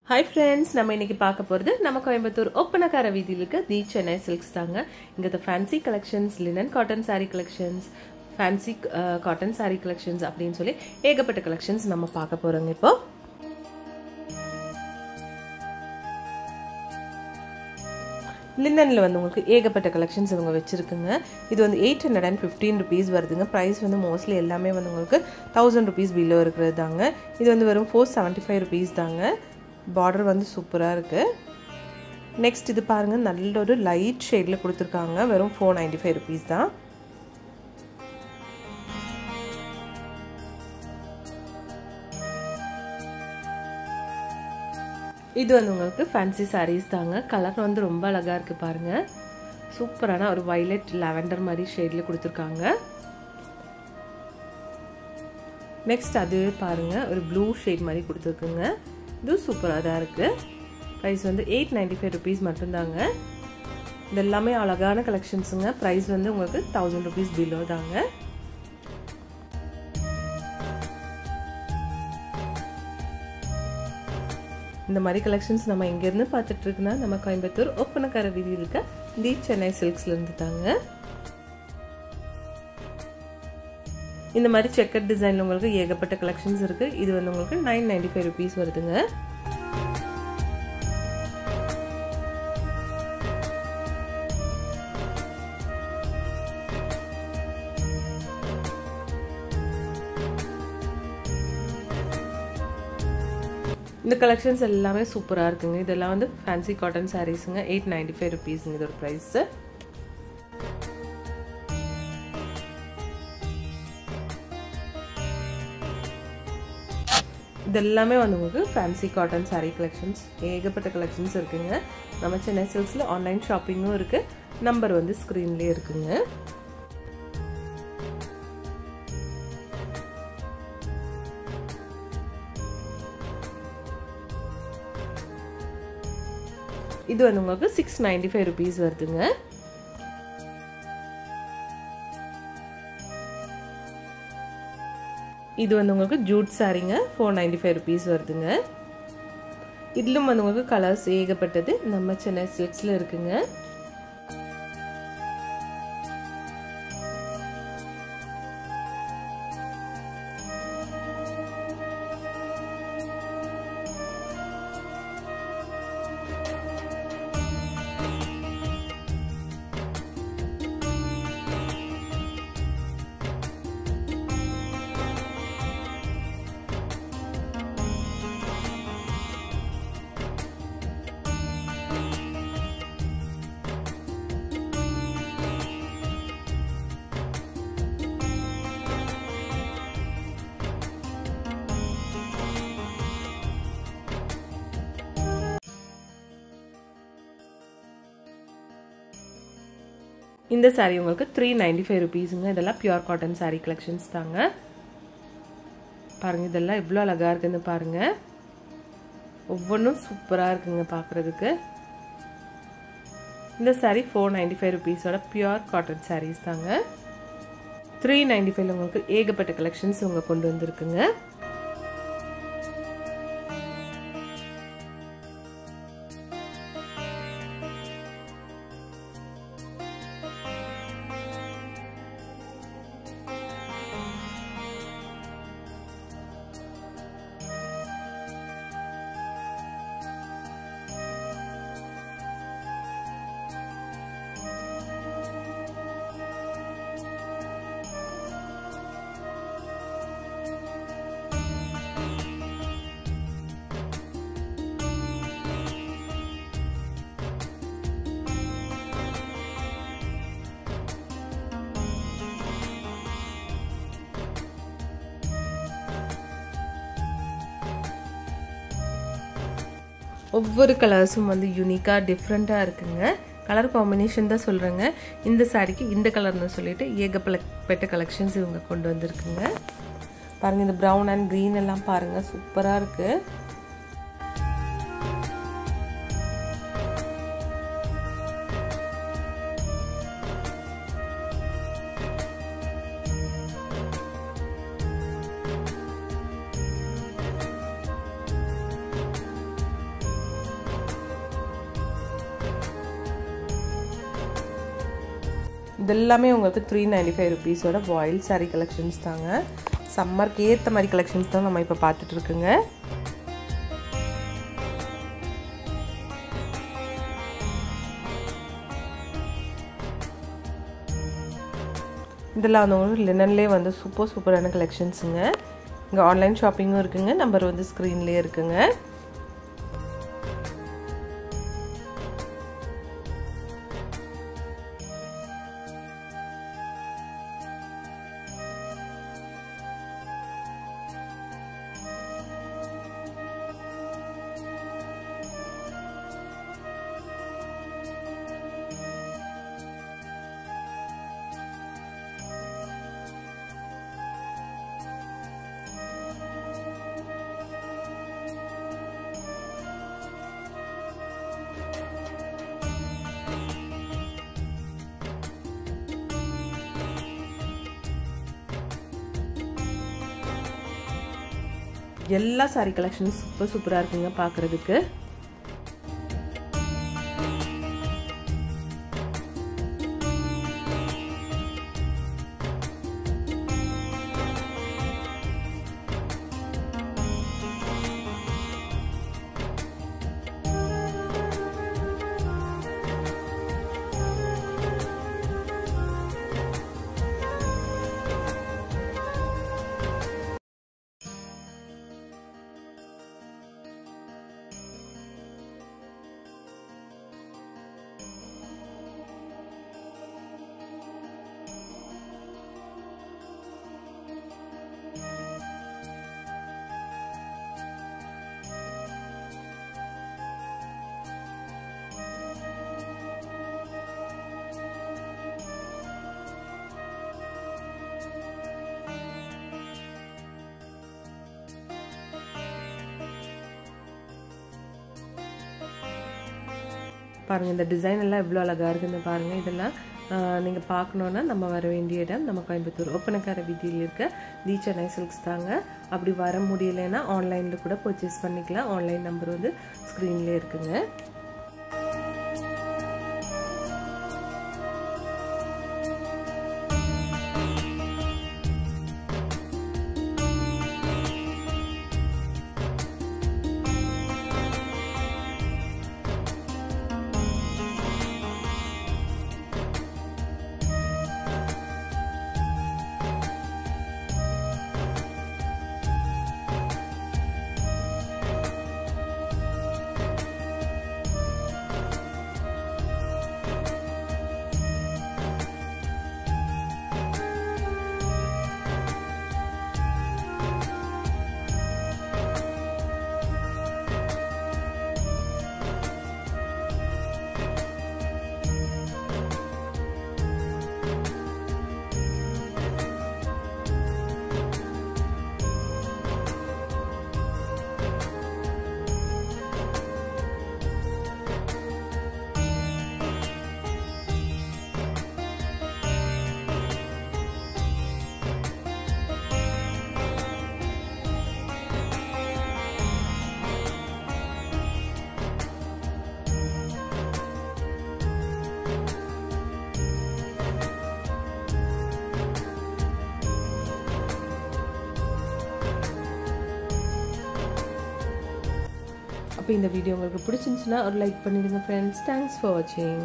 Hi friends, நம்ம இன்னைக்கு பார்க்க போறது நம்ம கோயம்புத்தூர் ஒப்பனக்கார வீதியில இருக்க தி சென்னை சில்க்ஸ் தாங்க. இங்க the fancy collections, linen cotton saree collections, fancy cotton saree collections அப்படினு சொல்லி ஏகப்பட்ட collections நம்ம பார்க்க போறோம் இப்போ. லினன்ல வந்து உங்களுக்கு ஏகப்பட்ட collections இவங்க வெச்சிருக்காங்க. இது வந்து 815 rupees வருதுங்க. பிரைஸ் வந்து மோஸ்ட்லி எல்லாமே வந்து உங்களுக்கு 1000 rupees below இருக்குறதாங்க. இது வந்து வெறும் 475 rupees தாங்க. border வந்து சூப்பரா இருக்கு. நெக்ஸ்ட் இது பாருங்க நல்ல ஒரு லைட் ஷேட்ல கொடுத்திருக்காங்க. வெறும் 495 rupees தான். இது வந்து உங்களுக்கு ஃபேன்சி sarees தாங்க. கலர் வந்து ரொம்ப அழகா இருக்கு பாருங்க. சூப்பரான ஒரு violet lavender மாதிரி ஷேட்ல கொடுத்திருக்காங்க. நெக்ஸ்ட் அது பாருங்க ஒரு ப்ளூ ஷேட் மாதிரி கொடுத்திருக்குங்க. இது சூப்பரா தான் இருக்கு. பிரைஸ் வந்து 895 rupees மட்டும் தாங்க. இது எல்லாமே அழகான கலெக்ஷன்ஸ்ங்க. பிரைஸ் வந்து உங்களுக்கு 1000 rupees below தாங்க. இந்த மாதிரி கலெக்ஷன்ஸ் நம்ம எங்க இருந்து பார்த்துட்டு இருக்கோம்னா நம்ம கோயம்புத்தூர் ஒப்பனக்கார வீதியில இருக்க தி சென்னை சில்க்ஸ்ல இருந்து தாங்க. இந்த மாதிரி செக்கர் டிசைன்ல உங்களுக்கு ஏகப்பட்ட கலெக்ஷன்ஸ் இருக்கு. இது வந்து உங்களுக்கு 995 rupees வருதுங்க. இந்த கலெக்ஷன்ஸ் எல்லாமே சூப்பரா இருக்குங்க. இதெல்லாம் வந்து ஃபேன்சி காட்டன் சாரீஸ்ங்க. 895 rupees இதோட பிரைஸ். இதெல்லாமே வந்து உங்களுக்கு ஃபேன்சி காட்டன் saree collections ஏகப்பட்ட collections இருக்குங்க. நம்ம சென்னை சில்க்ஸ்ல ஆன்லைன் ஷாப்பிங்கும் இருக்கு. நம்பர் வந்து ஸ்கிரீன்லயே இருக்குங்க. இது வந்து உங்களுக்கு 695 rupees வருதுங்க. இது வந்து உங்களுக்கு ஜூட் சாரீங்க. 495 rupees வருதுங்க. இதிலும் வந்து உங்களுக்கு கலர்ஸ் ஏகப்பட்டது நம்ம சென்னை சில்க்ஸ்ல இருக்குங்க. இந்த saree உங்களுக்கு 395 rupeesங்க. இதெல்லாம் பியூர் காட்டன் saree collections தாங்க. பாருங்க இதெல்லாம் எவ்வளவு அழகா இருக்குன்னு பாருங்க. ஒவ்வொன்றும் சூப்பரா இருக்குங்க பார்க்கிறதுக்கு. இந்த saree 495 rupees ஓட பியூர் காட்டன் sarees தாங்க. 395 உங்களுக்கு ஏகப்பட்ட collections உங்க கொண்டு வந்திருக்குங்க. ஒவ்வொரு கலர்ஸும் வந்து யூனிக்கா டிஃப்ரெண்டா இருக்குங்க. கலர் காம்பினேஷன் தான் சொல்றேங்க. இந்த சாரிக்கு இந்த கலர்னு சொல்லிட்டு ஏகப்பட்ட கலெக்ஷன்ஸ் இவங்க கொண்டு வந்திருக்குங்க. பாருங்க இந்த பிரவுன் அண்ட் கிரீன் எல்லாம் பாருங்க சூப்பரா இருக்கு. இதெல்லாமே உங்களுக்கு 395 rupees-ஓட வாயில் saree கலெக்ஷன்ஸ் தாங்க. சம்மருக்கு ஏற்ற மாதிரி கலெக்ஷன்ஸ் தான் நம்ம இப்போ பார்த்துட்டு இருக்குங்க. இதெல்லாம் வந்து உங்களுக்கு லினன்லேயே வந்து சூப்பரான கலெக்ஷன்ஸுங்க. இங்கே ஆன்லைன் ஷாப்பிங்கும் இருக்குங்க. நம்பர் வந்து ஸ்க்ரீன்லேயே இருக்குங்க. எல்லா saree கலெக்ஷன்ஸ் சூப்பரா இருக்குங்க பார்க்கிறதுக்கு. பாருங்க இந்த டிசைன் எல்லாம் எவ்வளவு அழகா இருக்குன்னு பாருங்க. இதெல்லாம் நீங்க பார்க்கணும்னா நம்ம வர வேண்டிய இடம் நம்ம கோயம்புத்தூர் ஒப்பனக்கார வீதியில் இருக்க தி சென்னை சில்க்ஸ் தாங்க. அப்படி வர முடியலன்னா ஆன்லைன்ல கூட பர்ச்சேஸ் பண்ணிக்கலாம். ஆன்லைன் நம்பர் வந்து ஸ்கிரீன்லயே இருக்குங்க. அப்போ இந்த வீடியோ உங்களுக்கு பிடிச்சிருந்துச்சுன்னா ஒரு லைக் பண்ணிடுங்க ஃப்ரெண்ட்ஸ். தேங்க்ஸ் ஃபார் வாட்சிங்.